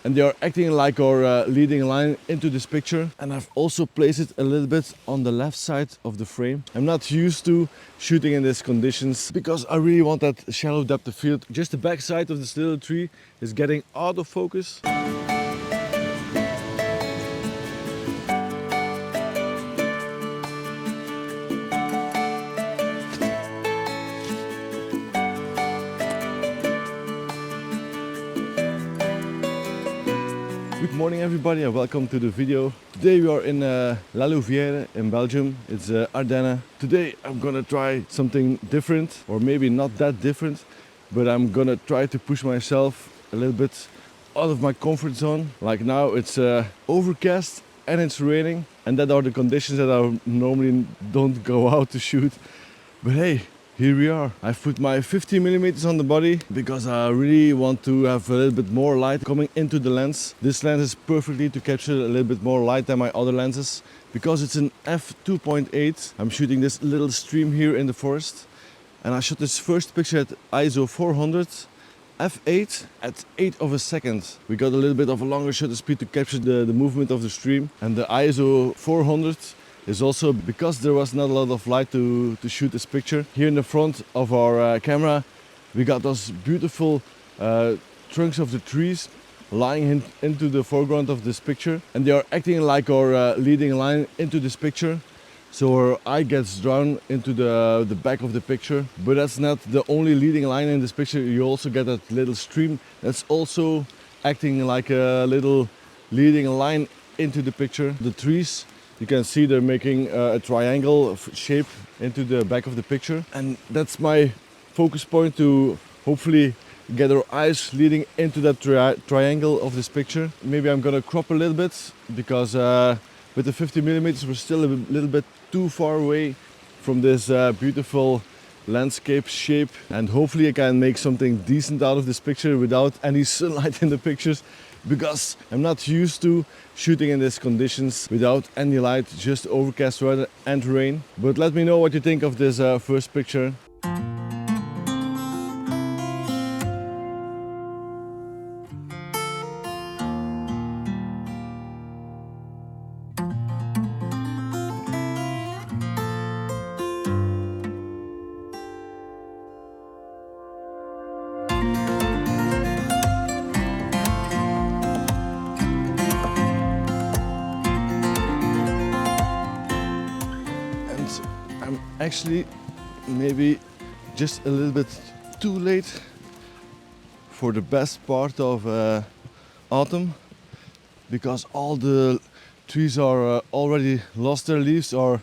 and they are acting like our leading line into this picture. And I've also placed it a little bit on the left side of the frame. I'm not used to shooting in these conditions because I really want that shallow depth of field. Just the back side of this little tree is getting out of focus. Good morning everybody and welcome to the video. Today we are in La Louvière in Belgium. It's Ardennes. Today I'm gonna try something different, or maybe not that different, but I'm gonna try to push myself a little bit out of my comfort zone. Like now it's overcast and it's raining, and that are the conditions that I normally don't go out to shoot. But hey, here we are. I've put my 50mm on the body because I really want to have a little bit more light coming into the lens. This lens is perfectly to capture a little bit more light than my other lenses. Because it's an f2.8, I'm shooting this little stream here in the forest. And I shot this first picture at ISO 400, f8 at 8 of a second. We got a little bit of a longer shutter speed to capture the movement of the stream. And the ISO 400 is also because there was not a lot of light to shoot this picture. Here in the front of our camera we got those beautiful trunks of the trees lying into the foreground of this picture, and they are acting like our leading line into this picture. So our eye gets drawn into the back of the picture. But that's not the only leading line in this picture. You also get that little stream that's also acting like a little leading line into the picture. The trees, you can see they're making a triangle shape into the back of the picture. And that's my focus point to hopefully get our eyes leading into that triangle of this picture. Maybe I'm gonna crop a little bit because with the 50mm we're still a little bit too far away from this beautiful landscape shape. And hopefully I can make something decent out of this picture without any sunlight in the pictures, because I'm not used to shooting in these conditions without any light, just overcast weather and rain. But let me know what you think of this first picture. I'm actually maybe just a little bit too late for the best part of autumn, because all the trees are already lost their leaves, or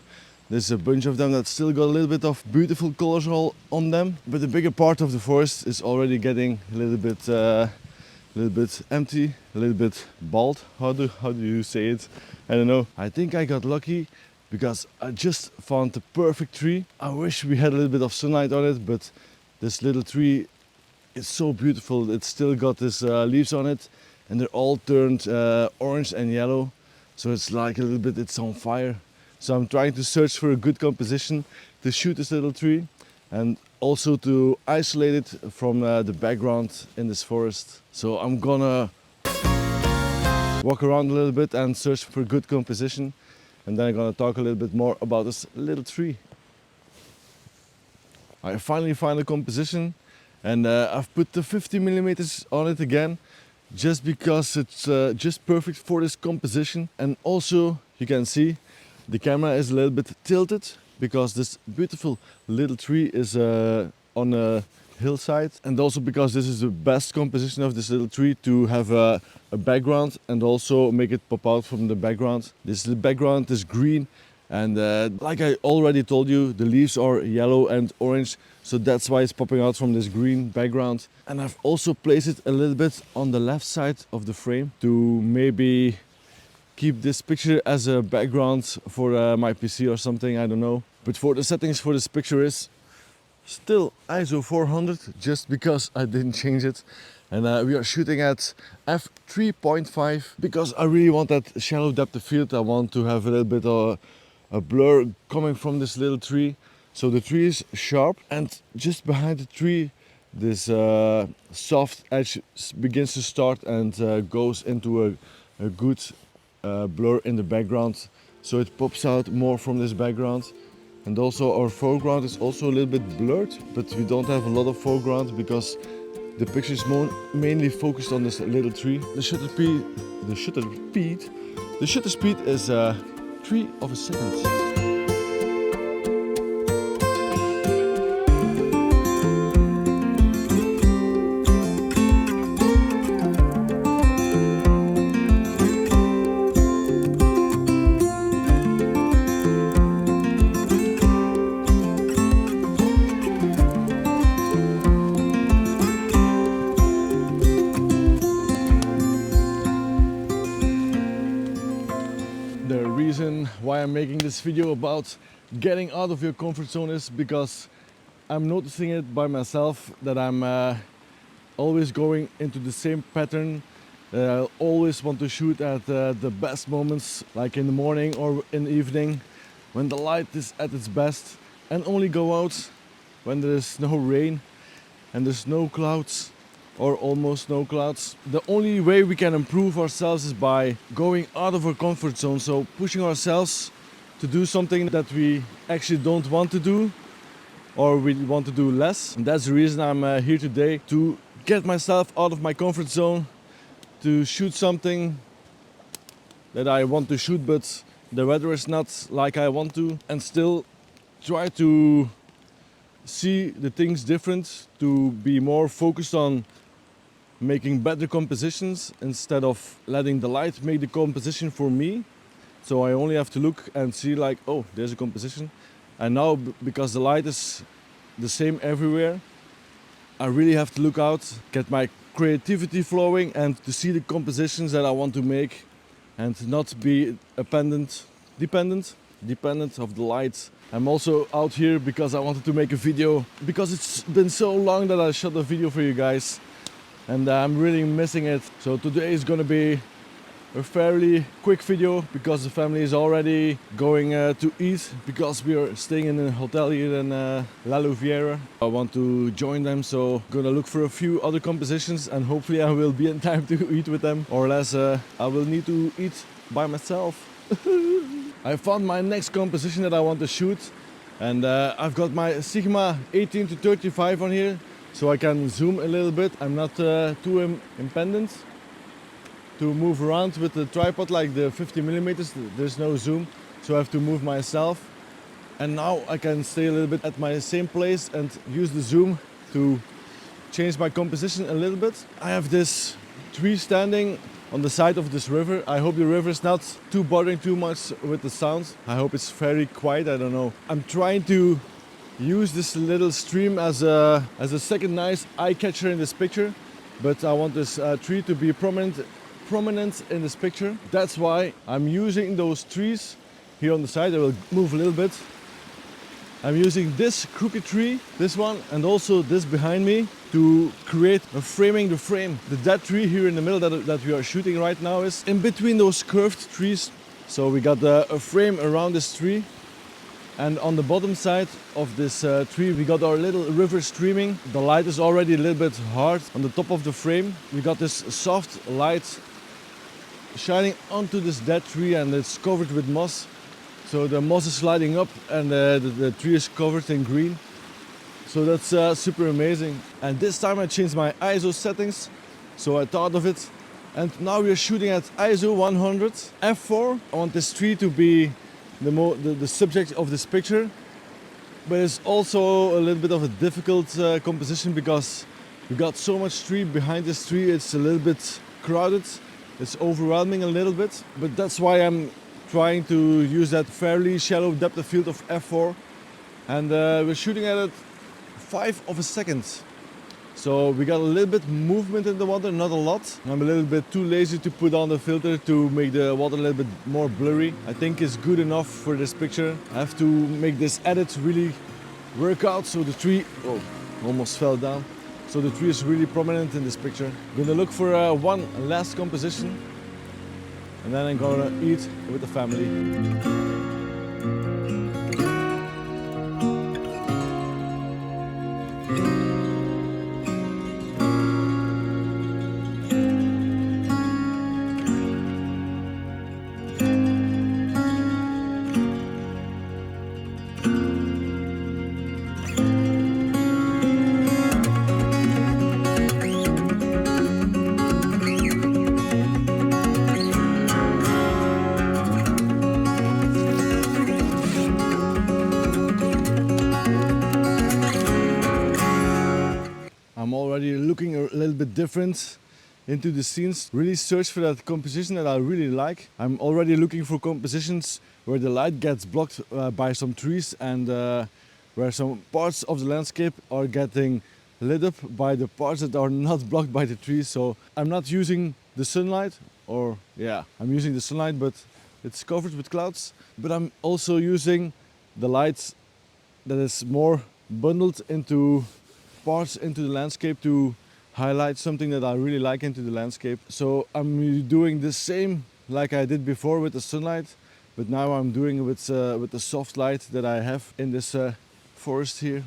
there's a bunch of them that still got a little bit of beautiful colors all on them. But the bigger part of the forest is already getting a little bit empty, a little bit bald. How do you say it? I don't know. I think I got lucky because I just found the perfect tree. I wish we had a little bit of sunlight on it, but this little tree is so beautiful. It's still got these leaves on it, and they're all turned orange and yellow. So it's like a little bit, it's on fire. So I'm trying to search for a good composition to shoot this little tree, and also to isolate it from the background in this forest. So I'm gonna walk around a little bit and search for a good composition. And then I'm gonna talk a little bit more about this little tree. I finally found a composition, and I've put the 50mm on it again, just because it's just perfect for this composition. And also you can see the camera is a little bit tilted because this beautiful little tree is on a hillside, and also because this is the best composition of this little tree to have a background and also make it pop out from the background. This background is green, and like I already told you, the leaves are yellow and orange, so that's why it's popping out from this green background. And I've also placed it a little bit on the left side of the frame to maybe keep this picture as a background for my PC or something, I don't know. But for the settings for this picture is still ISO 400, just because I didn't change it. And we are shooting at f3.5 because I really want that shallow depth of field. I want to have a little bit of a blur coming from this little tree. So the tree is sharp, and just behind the tree this soft edge begins to start and goes into a good blur in the background, so it pops out more from this background. And also our foreground is also a little bit blurred, but we don't have a lot of foreground because the picture is mainly focused on this little tree. The shutter speed is 3 of a second. The reason why I'm making this video about getting out of your comfort zone is because I'm noticing it by myself that I'm always going into the same pattern. I always want to shoot at the best moments, like in the morning or in the evening when the light is at its best, and only go out when there is no rain and there's no clouds or almost no clouds. The only way we can improve ourselves is by going out of our comfort zone, so pushing ourselves to do something that we actually don't want to do or we want to do less. And that's the reason I'm here today, to get myself out of my comfort zone, to shoot something that I want to shoot but the weather is not like I want to, and still try to see the things different, to be more focused on making better compositions instead of letting the light make the composition for me. So I only have to look and see like, oh, there's a composition. And now, because the light is the same everywhere, I really have to look out, get my creativity flowing and to see the compositions that I want to make and not be dependent of the light. I'm also out here because I wanted to make a video, because it's been so long that I shot a video for you guys and I'm really missing it. So today is gonna be a fairly quick video because the family is already going to eat, because we are staying in a hotel here in La Louvière. I want to join them, so gonna look for a few other compositions and hopefully I will be in time to eat with them, or else I will need to eat by myself. I found my next composition that I want to shoot, and I've got my Sigma 18 to 35 on here, so I can zoom a little bit. I'm not too impedant to move around with the tripod like the 50mm. There's no zoom, so I have to move myself. And now I can stay a little bit at my same place and use the zoom to change my composition a little bit. I have this tree standing on the side of this river. I hope the river is not too bothering too much with the sound. I hope it's very quiet, I don't know. I'm trying to use this little stream as a second nice eye catcher in this picture, but I want this tree to be prominent in this picture. That's why I'm using those trees here on the side. I will move a little bit. I'm using this crooked tree, this one, and also this behind me to create a framing the frame. The dead tree here in the middle that we are shooting right now is in between those curved trees. So we got a frame around this tree. And on the bottom side of this tree we got our little river streaming. The light is already a little bit hard on the top of the frame. We got this soft light shining onto this dead tree and it's covered with moss. So the moss is sliding up and the tree is covered in green. So that's super amazing. And this time I changed my ISO settings, so I thought of it. And now we're shooting at ISO 100 f4. I want this tree to be the subject of this picture, but it's also a little bit of a difficult composition because we got so much tree behind this tree. It's a little bit crowded, it's overwhelming a little bit, but that's why I'm trying to use that fairly shallow depth of field of f4, and we're shooting at it 5 of a second. So we got a little bit movement in the water, not a lot. I'm a little bit too lazy to put on the filter to make the water a little bit more blurry. I think it's good enough for this picture. I have to make this edit really work out so the tree, oh, almost fell down. So the tree is really prominent in this picture. I'm gonna look for one last composition and then I'm gonna eat with the family. bit different into the scenes. Really search for that composition that I really like. I'm already looking for compositions where the light gets blocked by some trees and where some parts of the landscape are getting lit up by the parts that are not blocked by the trees. So I'm not using the sunlight, or yeah, I'm using the sunlight, but it's covered with clouds. But I'm also using the light that is more bundled into parts into the landscape to highlight something that I really like into the landscape. So I'm doing the same like I did before with the sunlight, but now I'm doing it with the soft light that I have in this forest here.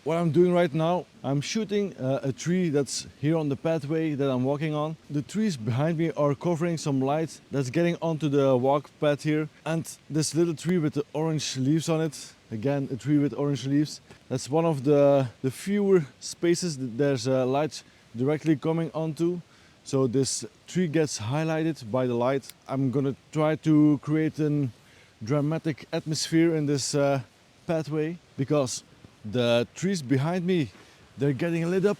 What I'm doing right now, I'm shooting a tree that's here on the pathway that I'm walking on. The trees behind me are covering some light that's getting onto the walk path here. And this little tree with the orange leaves on it, again a tree with orange leaves, that's one of the fewer spaces that there's light directly coming onto. So this tree gets highlighted by the light. I'm gonna try to create a dramatic atmosphere in this pathway, because the trees behind me, they're getting lit up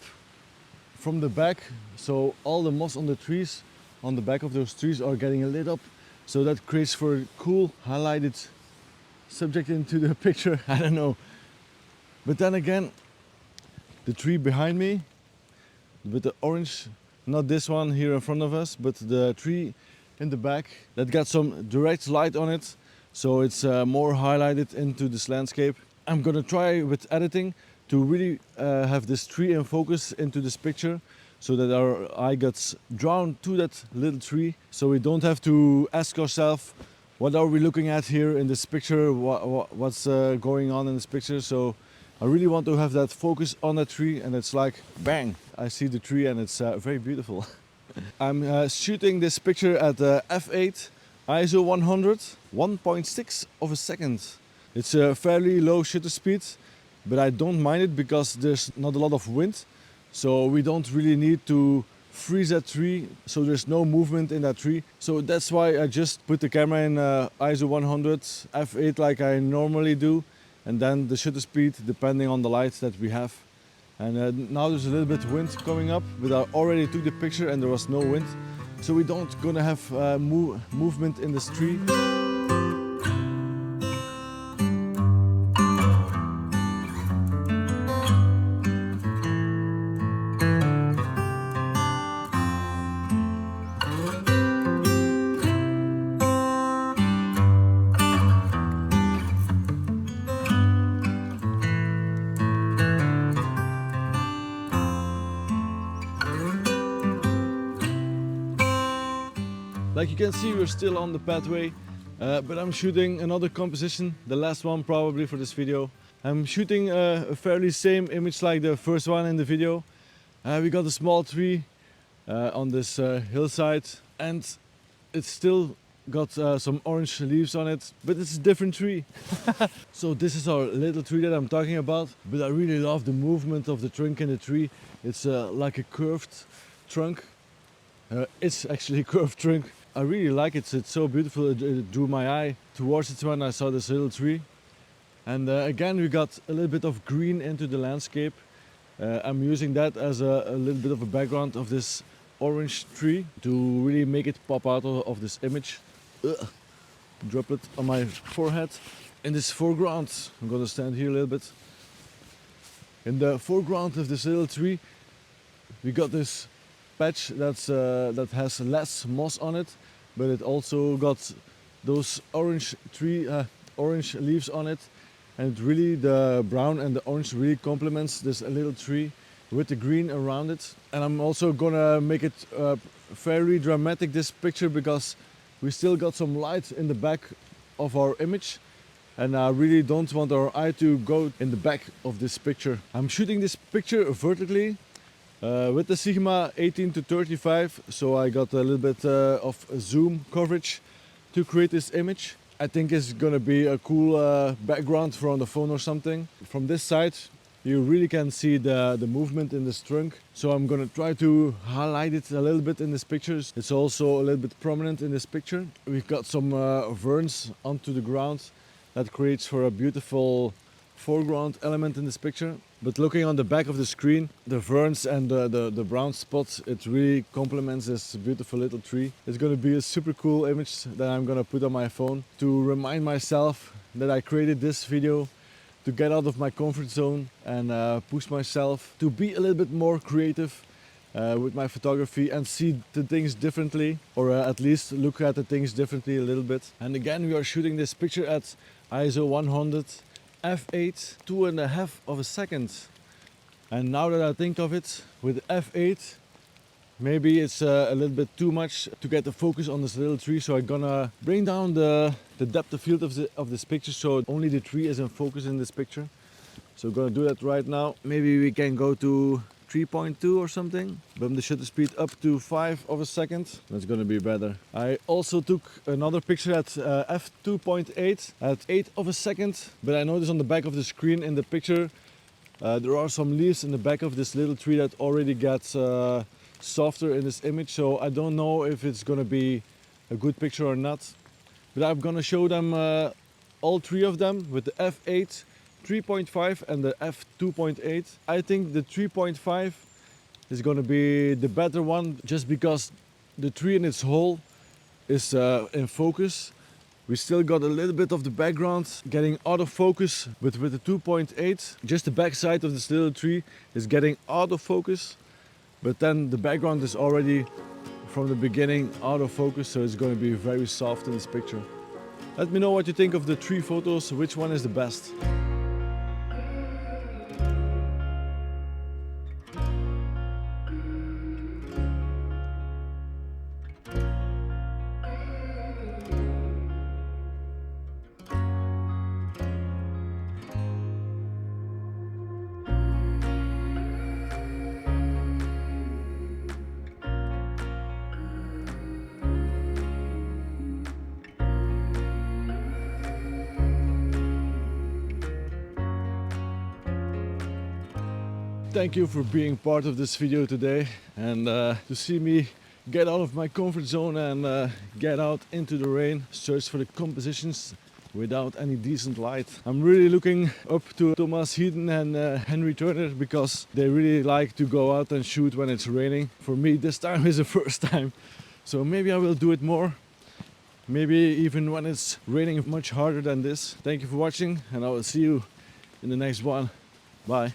from the back. So all the moss on the trees, on the back of those trees, are getting lit up. So that creates for a cool highlighted subject into the picture. I don't know. But then again, the tree behind me with the orange, not this one here in front of us, but the tree in the back, that got some direct light on it. So it's more highlighted into this landscape. I'm gonna try with editing to really have this tree in focus into this picture, so that our eye gets drawn to that little tree, so we don't have to ask ourselves, what are we looking at here in this picture, what's going on in this picture. So I really want to have that focus on that tree, and it's like bang, I see the tree and it's very beautiful. I'm shooting this picture at f8 ISO 100, 1.6 of a second. It's a fairly low shutter speed, but I don't mind it because there's not a lot of wind. So we don't really need to freeze that tree, so there's no movement in that tree. So that's why I just put the camera in ISO 100, f8 like I normally do, and then the shutter speed depending on the light that we have. And now there's a little bit of wind coming up, but I already took the picture and there was no wind. So we don't gonna have movement in this tree. Like you can see, we're still on the pathway, but I'm shooting another composition, the last one probably for this video. I'm shooting a fairly same image like the first one in the video. We got a small tree on this hillside, and it's still got some orange leaves on it, but it's a different tree. So this is our little tree that I'm talking about, but I really love the movement of the trunk in the tree. It's like a curved trunk. It's actually a curved trunk. I really like it. It's so beautiful. It drew my eye towards it when I saw this little tree. And again, we got a little bit of green into the landscape. I'm using that as a little bit of a background of this orange tree to really make it pop out of this image. Drop it on my forehead. In this foreground, I'm gonna stand here a little bit. In the foreground of this little tree, we got this patch that has less moss on it, but it also got those orange leaves on it, and really the brown and the orange really complements this little tree with the green around it. And I'm also gonna make it very dramatic, this picture, because we still got some light in the back of our image, and I really don't want our eye to go in the back of this picture. I'm shooting this picture vertically with the Sigma 18 to 35, so I got a little bit of zoom coverage to create this image. I think it's gonna be a cool background for on the phone or something. From this side you really can see the movement in this trunk, so I'm gonna try to highlight it a little bit in this picture. It's also a little bit prominent in this picture. We've got some ferns onto the ground that creates for a beautiful foreground element in this picture. But looking on the back of the screen, the ferns and the brown spots, it really complements this beautiful little tree. It's gonna be a super cool image that I'm gonna put on my phone to remind myself that I created this video to get out of my comfort zone and push myself to be a little bit more creative with my photography and see the things differently, or at least look at the things differently a little bit. And again, we are shooting this picture at ISO 100 f8, 2.5 of a second. And now that I think of it, with f8, maybe it's a little bit too much to get the focus on this little tree. So I'm gonna bring down the depth of field of this picture, so only the tree is in focus in this picture. So I'm gonna do that right now. Maybe we can go to 3.2 or something. Bump the shutter speed up to 5 of a second. That's gonna be better. I also took another picture at f2.8 at 8 of a second. But I noticed on the back of the screen in the picture there are some leaves in the back of this little tree that already gets softer in this image. So I don't know if it's gonna be a good picture or not. But I'm gonna show them all three of them with the f8, 3.5 and the f2.8. I think the 3.5 is going to be the better one, just because the tree in its whole is in focus. We still got a little bit of the background getting out of focus, but with the 2.8, just the back side of this little tree is getting out of focus, but then the background is already from the beginning out of focus, so it's going to be very soft in this picture. Let me know what you think of the three photos, which one is the best. Thank you for being part of this video today, and to see me get out of my comfort zone and get out into the rain, search for the compositions without any decent light. I'm really looking up to Thomas Heaton and Henry Turner, because they really like to go out and shoot when it's raining. For me, this time is the first time, so maybe I will do it more. Maybe even when it's raining much harder than this. Thank you for watching, and I will see you in the next one. Bye.